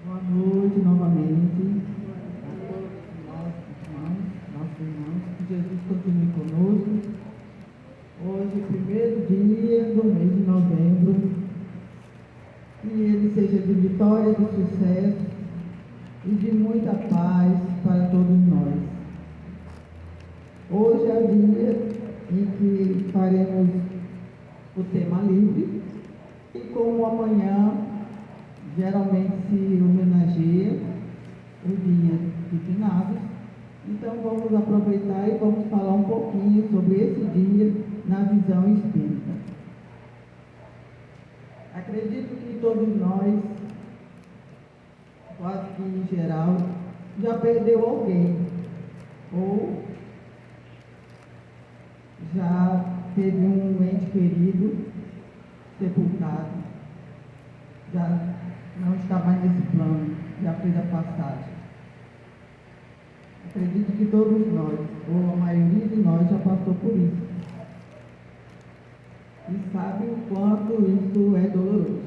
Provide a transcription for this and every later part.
Boa noite novamente a todos nossos irmãos, que Jesus continue conosco. Hoje, primeiro dia do mês de novembro, que ele seja de vitória, de sucesso e de muita paz para todos nós. Hoje é o dia em que faremos o tema livre e como amanhã geralmente se homenageia o dia de finados, então vamos aproveitar e vamos falar um pouquinho sobre esse dia na visão espírita. Acredito que todos nós, quase que em geral, já perdeu alguém ou já teve um ente querido sepultado, já não está mais nesse plano, já fez a passagem. Acredito que todos nós, ou a maioria de nós, já passou por isso. E sabe o quanto isso é doloroso,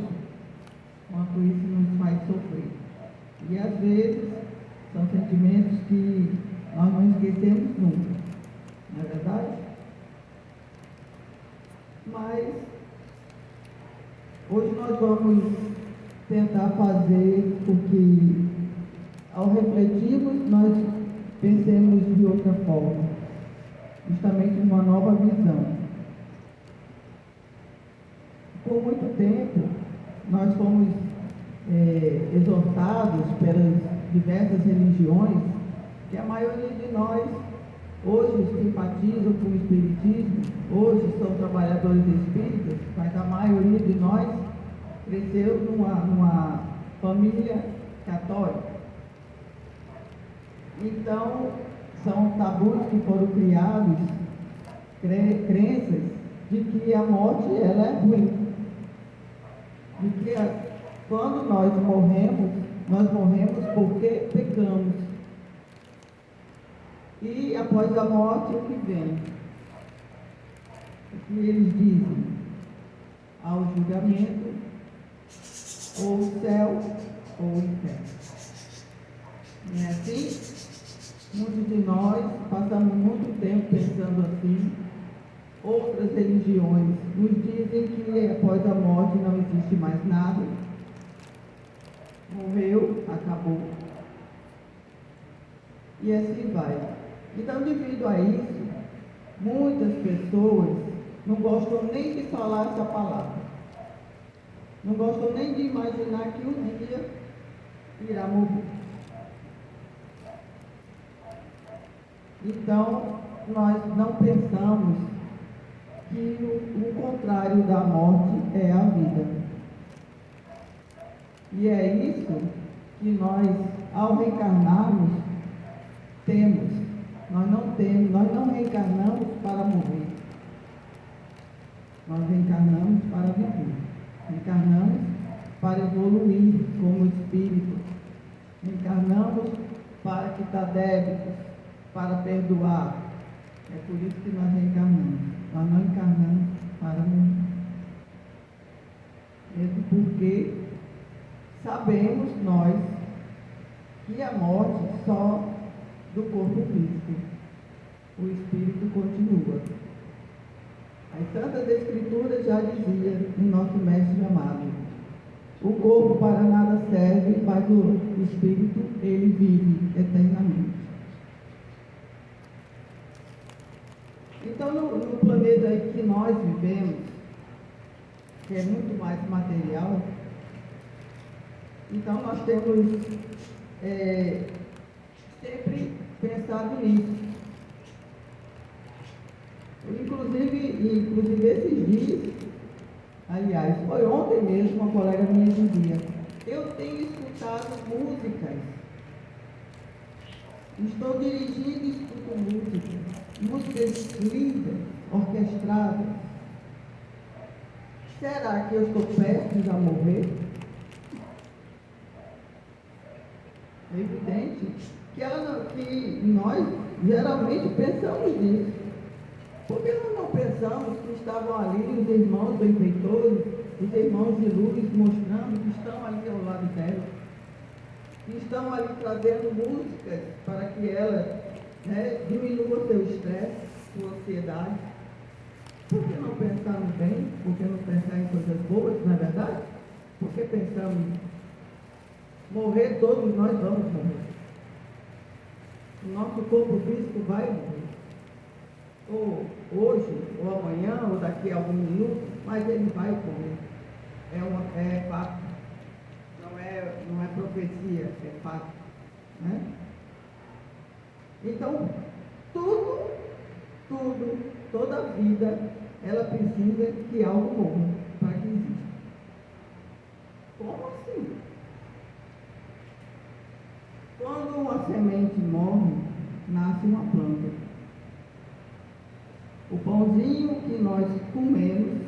quanto isso nos faz sofrer. E às vezes são sentimentos que nós não esquecemos nunca, não é verdade? Mas hoje nós vamos tentar fazer com que, ao refletirmos, nós pensemos de outra forma, justamente uma nova visão. Por muito tempo, nós fomos exortados pelas diversas religiões, que a maioria de nós hoje simpatizam com o Espiritismo, hoje são trabalhadores espíritas, mas a maioria de nós cresceu numa família católica. Então, são tabus que foram criados, crenças de que a morte ela é ruim. De que quando nós morremos porque pecamos. E após a morte, o que vem? O que eles dizem? Ao julgamento, ou o céu, ou o inferno. Não é assim? Muitos de nós passamos muito tempo pensando assim. Outras religiões nos dizem que após a morte não existe mais nada. Morreu, acabou. E assim vai. Então, devido a isso, muitas pessoas não gostam nem de falar essa palavra. Não gostam nem de imaginar que um dia irá morrer. Então, nós não pensamos que o contrário da morte é a vida. E é isso que nós, ao reencarnarmos, temos. Nós não reencarnamos para morrer. Nós reencarnamos para viver. Reencarnamos para evoluir como espírito. Reencarnamos para quitar débitos, para perdoar. É por isso que nós reencarnamos. Nós não encarnamos para morrer. Mesmo porque sabemos nós que a morte só do corpo físico. O espírito continua. As Santas Escrituras já diziam em nosso mestre amado: o corpo para nada serve, mas o espírito, ele vive eternamente. Então, no planeta que nós vivemos, que é muito mais material, então nós temos sempre pensado nisso. Inclusive esses dias, aliás, foi ontem mesmo, uma colega minha dizia: eu tenho escutado músicas, estou dirigindo e escuto músicas lindas, orquestradas. Será que eu estou perto de morrer? É evidente que nós geralmente pensamos nisso. Por que nós não pensamos que estavam ali os irmãos benfeitores, os irmãos de luz, mostrando que estão ali ao lado dela? que estão ali trazendo músicas para que ela, né, diminua seu estresse, sua ansiedade. Por que não pensar no bem? Por que não pensar em coisas boas, não é verdade? Por que pensamos em morrer? Todos nós vamos morrer. O nosso corpo físico vai morrer. Ou hoje, ou amanhã, ou daqui a algum minuto, mas ele vai morrer. É fato. Não é profecia, é fato. Né? Então, toda a vida, ela precisa que algo morra para que exista. Como assim? Quando uma semente morre, nasce uma planta. O pãozinho que nós comemos,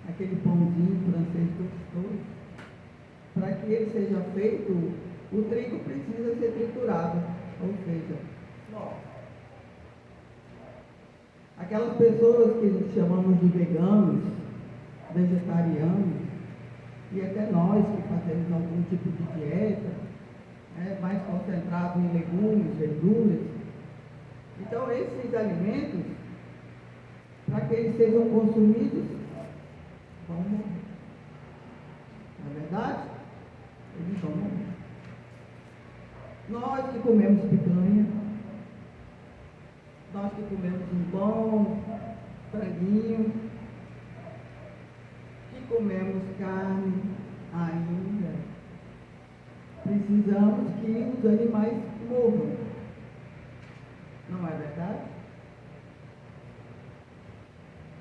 aquele pãozinho francês gostoso, para que ele seja feito, o trigo precisa ser triturado, ou seja, aquelas pessoas que chamamos de veganos, vegetarianos, e até nós que fazemos algum tipo de dieta, mais concentrado em legumes, verduras. Então, esses alimentos, para que eles sejam consumidos, vão morrer. Não é verdade? Eles vão morrer. Nós que comemos picanha, nós que comemos um bom franguinho, que comemos carne ainda, precisamos que os animais morram. Não é verdade?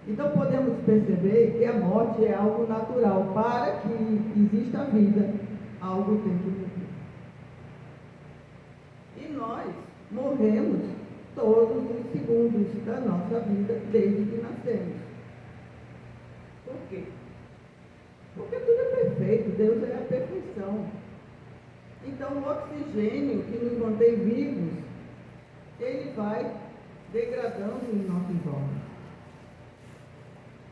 Então podemos perceber que a morte é algo natural. Para que exista vida, algo tem que morrer. E nós morremos todos os segundos da nossa vida desde que nascemos. Por quê? Porque tudo é perfeito, Deus é a perfeição. Então o oxigênio que nos mantém vivos, ele vai degradando em nossos órgãos.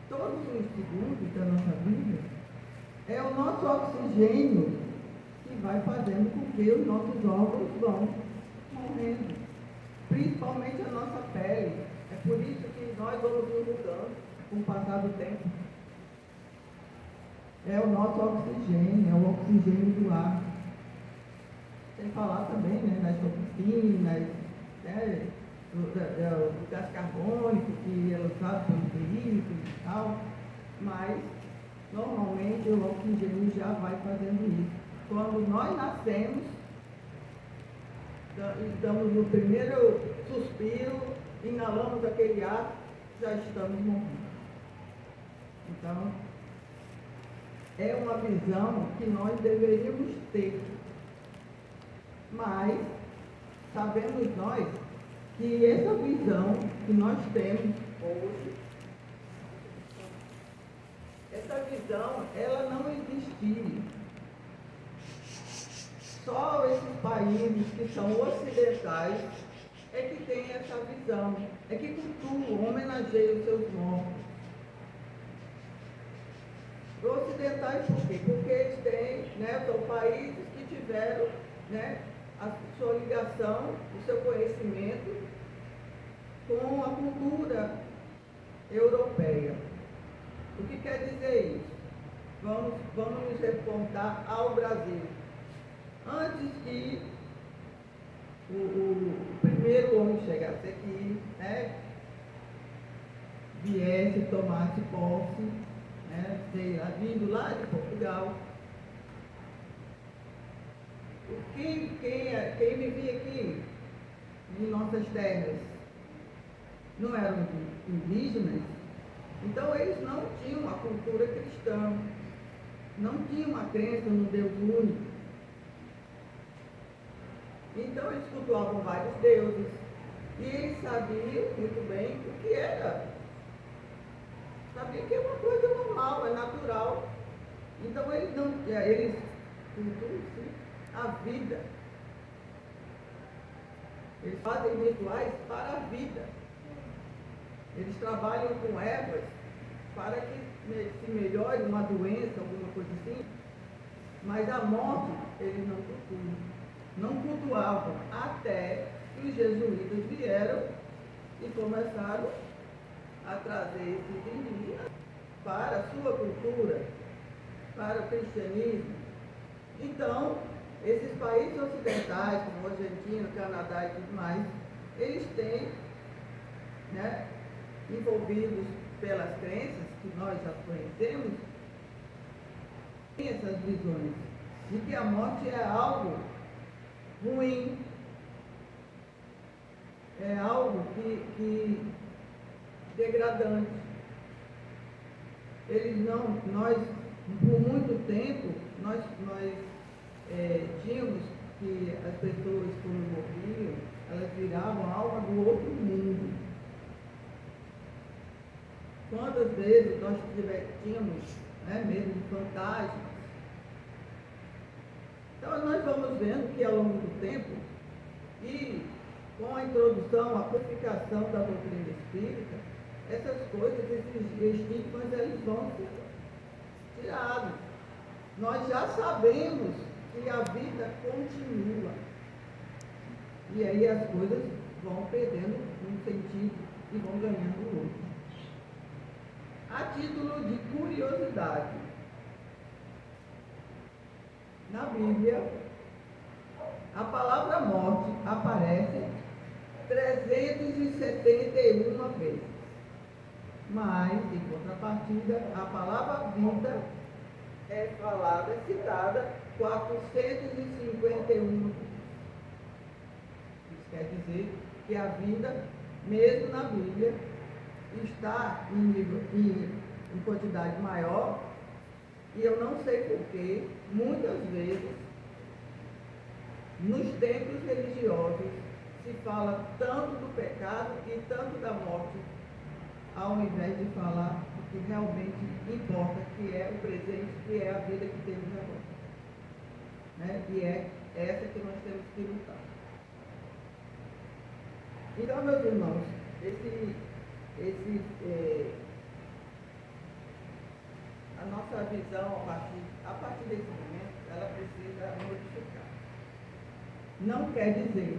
Todos os segundos da nossa vida é o nosso oxigênio que vai fazendo com que os nossos órgãos vão morrendo, principalmente a nossa pele. É por isso que nós vamos nos mudando com o passar do tempo. É o nosso oxigênio, é o oxigênio do ar. Sem falar também, né, das toxinas, né, do gás carbônico que é usado pelos veículos e tal, mas normalmente o oxigênio já vai fazendo isso. Quando nós nascemos, estamos no primeiro suspiro, inalamos aquele ar, já estamos morrendo. Então, é uma visão que nós deveríamos ter, mas sabemos nós que essa visão que nós temos hoje, essa visão, ela não existia. Só esses países que são ocidentais é que têm essa visão, é que cultuam, homenageiam os seus mortos. Ocidentais por quê? Porque eles têm, né, são países que tiveram, né, a sua ligação, o seu conhecimento com a cultura europeia. O que quer dizer isso? Vamos nos reportar ao Brasil. Antes que o primeiro homem chegasse aqui, né, viesse, tomasse posse, né, vindo lá de Portugal, quem vivia aqui em nossas terras não eram indígenas, então eles não tinham uma cultura cristã, não tinham uma crença no Deus único. Então eles cultuavam vários deuses e eles sabiam muito bem o que era. Sabiam que é uma coisa normal, é natural. Então eles cultuam-se a vida. Eles fazem rituais para a vida. Eles trabalham com ervas para que se melhore uma doença, alguma coisa assim. Mas a morte eles não cultuavam, até que os jesuítas vieram e começaram a trazer esses indígenas para a sua cultura, para o cristianismo. Então, esses países ocidentais, como Argentina, Canadá e tudo mais, eles têm, né, envolvidos pelas crenças que nós já conhecemos, têm essas visões de que a morte é algo ruim, é algo que degradante. Nós, por muito tempo, nós tínhamos que as pessoas, quando morriam, elas viravam alma do outro mundo. Quantas vezes nós tínhamos, né, medo de fantasmas? Então, nós vamos vendo que ao longo do tempo, e com a introdução, a purificação da doutrina espírita, essas coisas, esses estigmas, eles vão ser tirados. Nós já sabemos que a vida continua. E aí as coisas vão perdendo um sentido e vão ganhando outro. A título de curiosidade, na Bíblia, a palavra morte aparece 371 vezes. Mas, em contrapartida, a palavra vida é falada, é citada 451 vezes. Isso quer dizer que a vida, mesmo na Bíblia, está em quantidade maior, e eu não sei porquê, muitas vezes, nos templos religiosos, se fala tanto do pecado e tanto da morte, ao invés de falar o que realmente importa, que é o presente, que é a vida que temos agora. Né? E é essa que nós temos que lutar. Então, meus irmãos, a nossa visão a partir desse momento, ela precisa modificar. Não quer dizer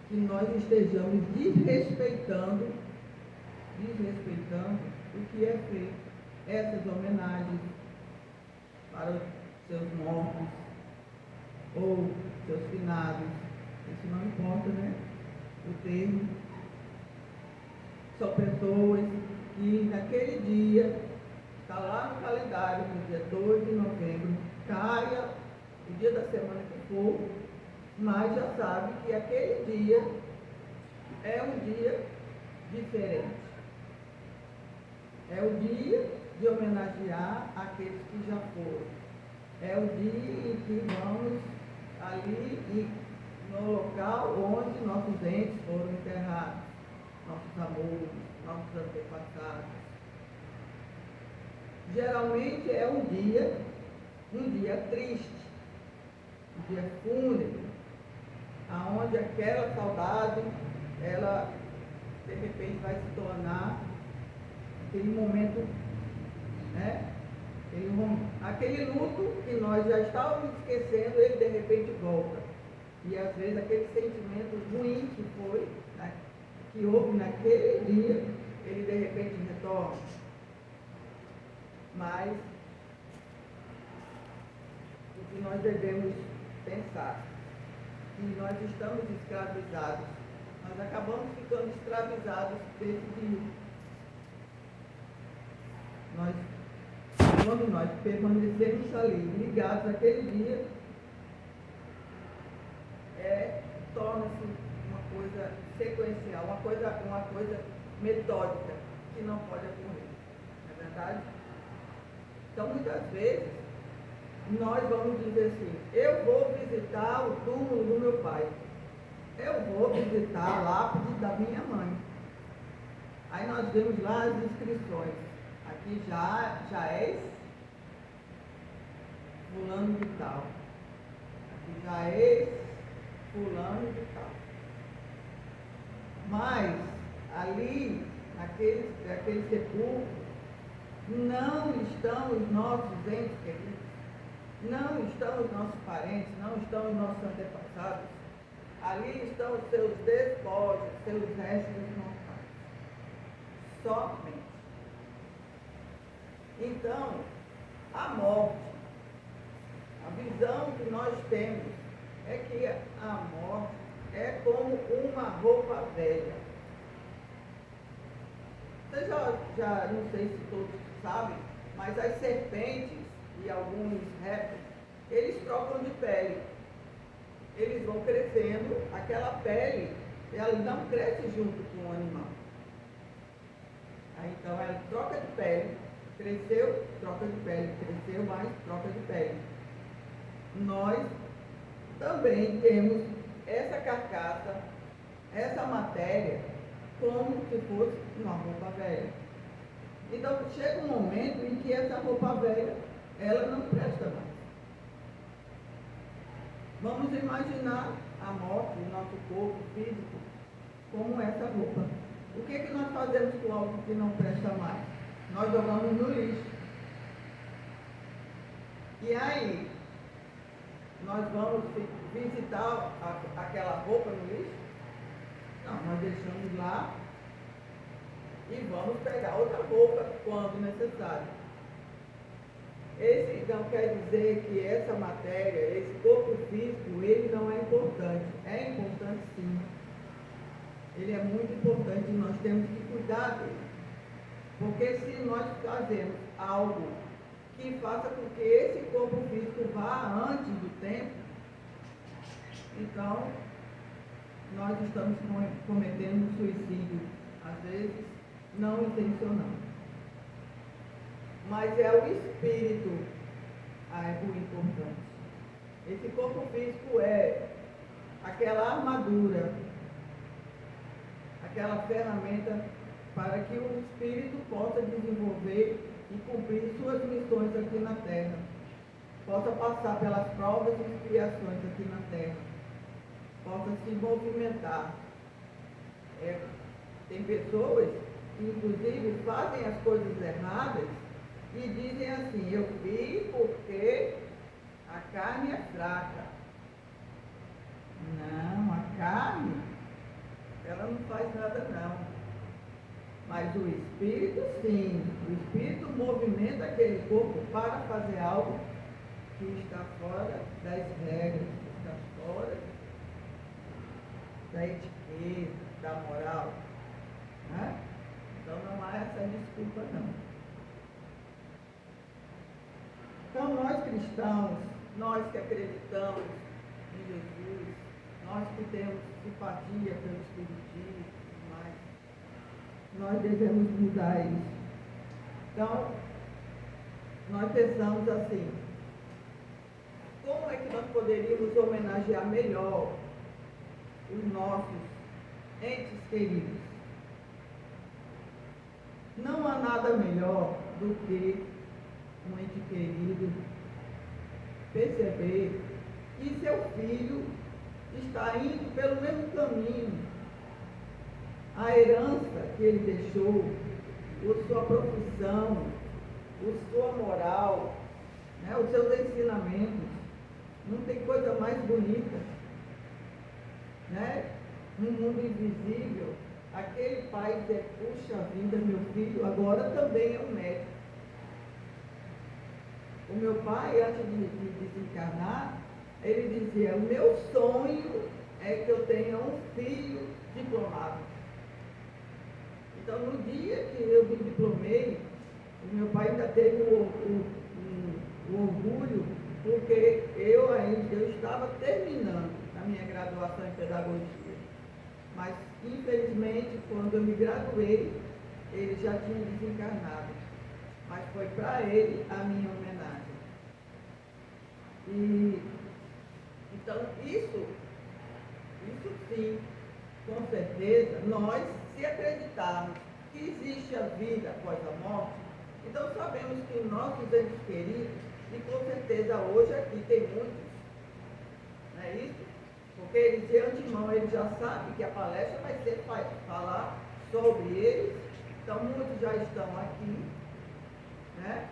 que nós estejamos desrespeitando o que é feito, essas homenagens para os seus mortos ou seus finados. Isso não importa, né? O termo. São pessoas que naquele dia, está lá no calendário, no dia 2 de novembro, caia o dia da semana que for, mas já sabe que aquele dia é um dia diferente. É o dia de homenagear aqueles que já foram. É o dia em que vamos ali no local onde nossos entes foram enterrados, nossos amores, nossos antepassados. Geralmente é um dia triste, um dia fúnebre, aonde aquela saudade, ela de repente vai se tornar aquele momento, né? Aquele luto que nós já estávamos esquecendo, ele de repente volta. E às vezes aquele sentimento ruim que foi, né, que houve naquele dia, ele de repente retorna. Mas o que nós devemos pensar, que nós estamos escravizados, nós acabamos ficando escravizados desse dia. Quando nós permanecemos ali, ligados àquele dia, torna-se uma coisa sequencial, uma coisa metódica, que não pode ocorrer. Não é verdade? Então, muitas vezes, nós vamos dizer assim, eu vou visitar o túmulo do meu pai, eu vou visitar a lápide da minha mãe. Aí nós vemos lá as inscrições, aqui já és fulano de tal, aqui já és fulano de tal. Mas, ali, naquele sepulcro, não estão os nossos entes queridos. não estão os nossos parentes, não estão os nossos antepassados. Ali estão os seus despojos, seus restos mortais. Somente. Então, a morte, a visão que nós temos é que a morte é como uma roupa velha. Você já não sei se todos sabem, mas as serpentes e alguns répteis, eles trocam de pele. Eles vão crescendo, aquela pele, ela não cresce junto com o animal. Aí, então ela troca de pele, cresceu, troca de pele, cresceu mais, troca de pele. Nós também temos essa carcaça, essa matéria, como se fosse uma roupa velha. Então chega um momento em que essa roupa velha, ela não presta mais. Vamos imaginar a morte do nosso corpo físico como essa roupa. O que nós fazemos com algo que não presta mais? Nós jogamos no lixo. E aí, nós vamos visitar aquela roupa no lixo? Não, nós deixamos lá e vamos pegar outra roupa quando necessário. Esse então quer dizer que essa matéria, esse corpo físico, ele não é importante. É importante sim. Ele é muito importante e nós temos que cuidar dele. Porque se nós fazemos algo que faça com que esse corpo físico vá antes do tempo, então nós estamos cometendo suicídio, às vezes não intencional. Mas é o espírito o importante. Esse corpo físico é aquela armadura, aquela ferramenta para que o espírito possa desenvolver e cumprir suas missões aqui na Terra, possa passar pelas provas e expiações aqui na Terra, possa se movimentar. Tem pessoas que inclusive fazem as coisas erradas e dizem assim: eu fiz porque a carne é fraca. Não, a carne, ela não faz nada não. Mas o espírito sim, o espírito movimenta aquele corpo para fazer algo que está fora das regras, que está fora da etiqueta, da moral. Né? Então não há essa desculpa não. Então nós cristãos, nós que acreditamos em Jesus, nós que temos simpatia pelo Espiritismo e tudo mais, nós devemos mudar isso. Então, nós pensamos assim: como é que nós poderíamos homenagear melhor os nossos entes queridos? Não há nada melhor do que um ente querido perceber que seu filho está indo pelo mesmo caminho. A herança que ele deixou, a sua profissão, a sua moral, né, os seus ensinamentos. Não tem coisa mais bonita. Né? No mundo invisível, aquele pai dizer: puxa vida, meu filho agora também é um médico. O meu pai, antes de desencarnar, ele dizia: o meu sonho é que eu tenha um filho diplomado. Então, no dia que eu me diplomei, o meu pai ainda teve o orgulho, porque eu estava terminando a minha graduação em pedagogia. Mas, infelizmente, quando eu me graduei, ele já tinha desencarnado. Mas foi para ele a minha homenagem. Então, isso sim, com certeza, nós, se acreditarmos que existe a vida após a morte, então sabemos que nossos entes queridos, e com certeza hoje aqui tem muitos, não é isso? Porque eles de antemão, eles já sabem que a palestra vai ser falar sobre eles, então muitos já estão aqui, né?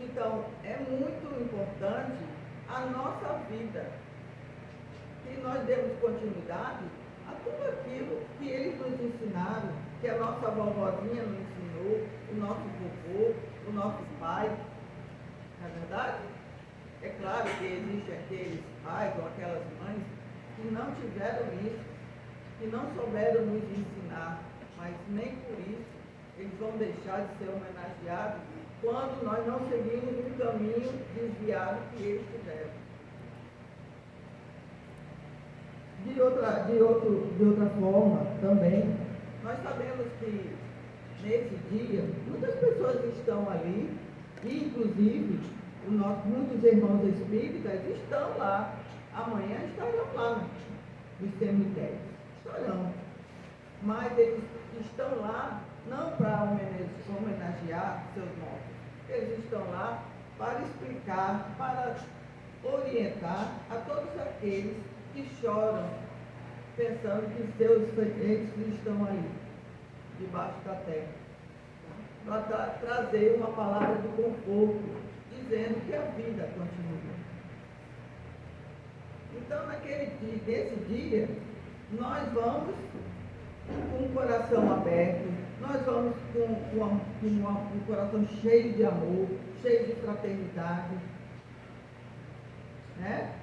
Então, é muito importante a nossa vida, que nós demos continuidade a tudo aquilo que eles nos ensinaram, que a nossa vovozinha nos ensinou, o nosso vovô, o nosso pai. Não é verdade? É claro que existem aqueles pais ou aquelas mães que não tiveram isso, que não souberam nos ensinar, mas nem por isso eles vão deixar de ser homenageados quando nós não seguimos um caminho desviado que eles tiveram. De outra forma, também, nós sabemos que nesse dia, muitas pessoas estão ali, e inclusive muitos irmãos espíritas estão lá, amanhã estarão lá nos cemitérios, estarão, mas eles estão lá não para homenagear seus mortos, eles estão lá para explicar, para orientar a todos aqueles que choram, pensando que seus entes estão ali, debaixo da terra, para trazer uma palavra de conforto, dizendo que a vida continua. Então, nesse dia, nós vamos com o coração aberto, nós vamos com um coração cheio de amor, cheio de fraternidade, né?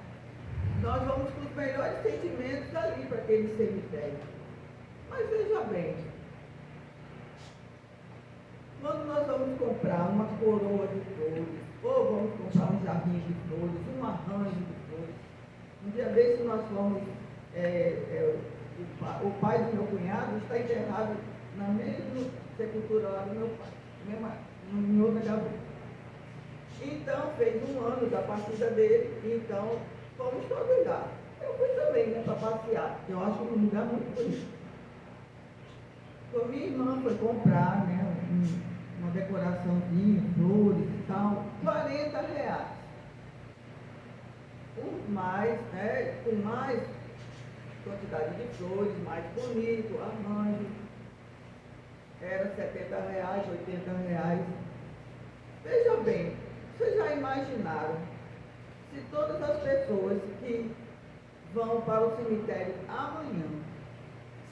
Nós vamos com os melhores sentimentos ali para aquele cemitério. Mas veja bem, quando nós vamos comprar uma coroa de flores, ou vamos comprar um jardim de flores, um arranjo de flores, um dia desse nós fomos, o pai do meu cunhado está enterrado na mesma sepultura lá do meu pai, em outra gaveta. Então, fez um ano da partida dele, então fomos todos lá. Eu fui também, né, para passear. Eu acho um lugar muito bonito. Então, minha irmã foi comprar, né, uma decoraçãozinha, flores e tal, R$ 40. Com mais quantidade de flores, mais bonito, arranjo. Era R$ 70, R$ 80. Veja bem, vocês já imaginaram se todas as pessoas que vão para o cemitério amanhã,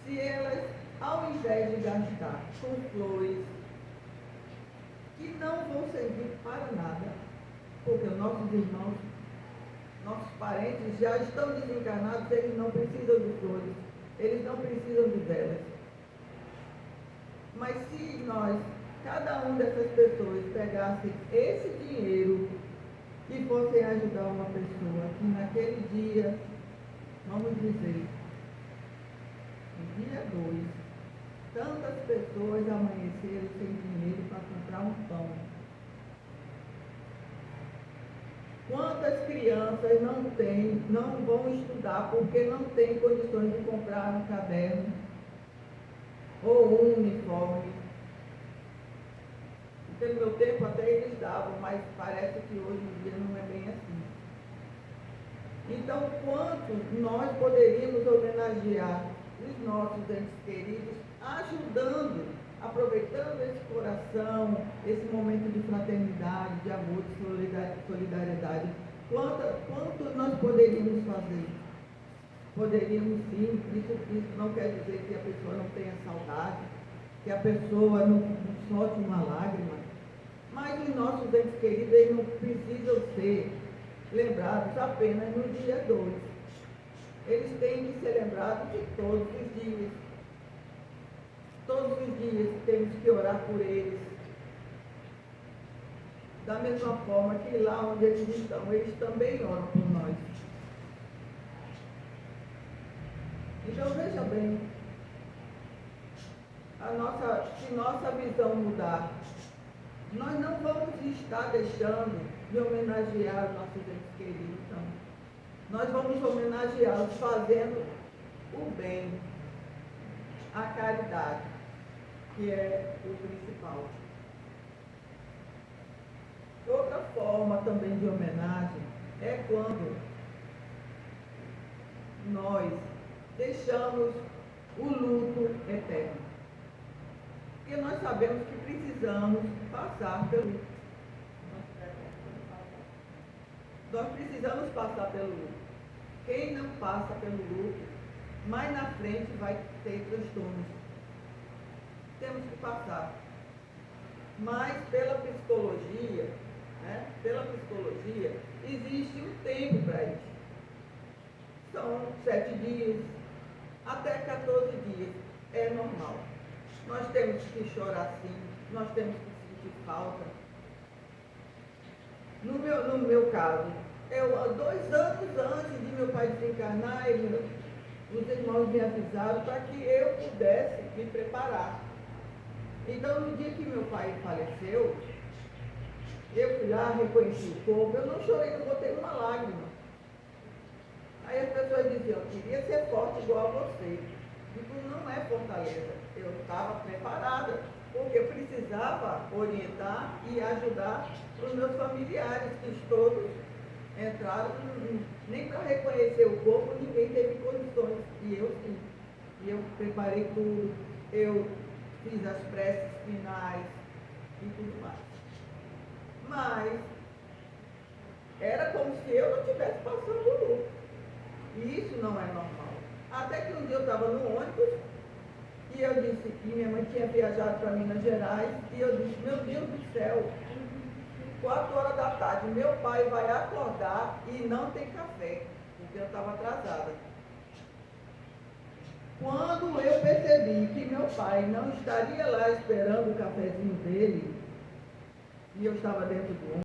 se elas, ao invés de gastar com flores, que não vão servir para nada, porque nossos irmãos, nossos parentes já estão desencarnados, eles não precisam de flores, eles não precisam de velas. Mas se nós, cada um dessas pessoas, pegasse esse dinheiro e fossem ajudar uma pessoa que naquele dia, vamos dizer, no dia 2, tantas pessoas amanheceram sem dinheiro para comprar um pão. Quantas crianças não vão estudar porque não têm condições de comprar um caderno ou um uniforme? Porque no meu tempo até eles davam, mas parece que hoje em dia não é bem assim. Então, quanto nós poderíamos homenagear os nossos entes queridos, ajudando, aproveitando esse coração, esse momento de fraternidade, de amor, de solidariedade. Quanto nós poderíamos fazer? Poderíamos sim, isso não quer dizer que a pessoa não tenha saudade, que a pessoa não solte uma lágrima, mas os nossos entes queridos, eles não precisam ser lembrados apenas no dia 2. Eles têm que ser lembrados de todos os dias. Todos os dias temos que orar por eles. Da mesma forma que lá onde eles estão, eles também oram por nós. Então veja bem, se nossa visão mudar, nós não vamos estar deixando de homenagear os nossos entes queridos, não. Nós vamos homenageá-los fazendo o bem, a caridade, que é o principal. Outra forma também de homenagem é quando nós deixamos o luto eterno. Porque nós sabemos que precisamos passar pelo luto. Nós precisamos passar pelo luto. Quem não passa pelo luto, mais na frente vai ter transtornos. Temos que passar. Mas pela psicologia, existe um tempo para isso. São 7 dias, até 14 dias. É normal. Nós temos que chorar sim, nós temos que sentir falta. No meu caso, 2 anos antes de meu pai desencarnar, os irmãos me avisaram para que eu pudesse me preparar. Então, no dia que meu pai faleceu, eu fui lá, reconheci o corpo, eu não chorei, não botei uma lágrima. Aí as pessoas diziam, eu queria ser forte igual a você. Digo, não é fortaleza. Eu estava preparada, porque eu precisava orientar e ajudar os meus familiares, que todos entraram, nem para reconhecer o corpo, ninguém teve condições. E eu sim. E eu preparei tudo, eu fiz as preces finais e tudo mais. Mas era como se eu não estivesse passando por luto. E isso não é normal. Até que um dia eu estava no ônibus e eu disse que minha mãe tinha viajado para Minas Gerais e eu disse, meu Deus do céu, 4 horas da tarde, meu pai vai acordar e não tem café, porque eu estava atrasada. Quando eu percebi que meu pai não estaria lá esperando o cafezinho dele, e eu estava dentro do ônibus,